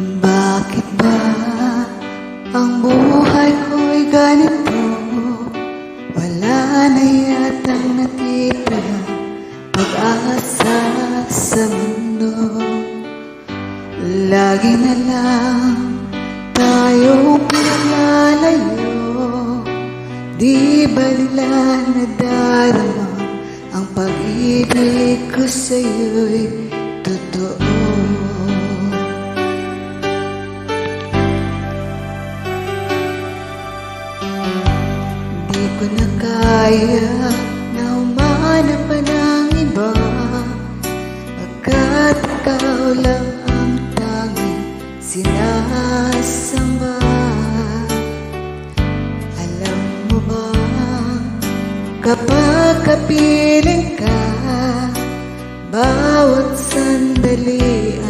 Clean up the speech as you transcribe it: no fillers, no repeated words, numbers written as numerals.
Bakit ba ang buhay ko'y ganito? Wala na yatang natitirang pag-asa sa mundo. Lagi na lang tayong pinalalayo. Di ba nila nadarama ang pag-ibig ko sa'yo'y totoo? Di ko na kaya na humanap pa ng iba, pagkat ikaw lang ang tanging sinasamba. Alam mo ba, kapag kapiling ka, bawat sandali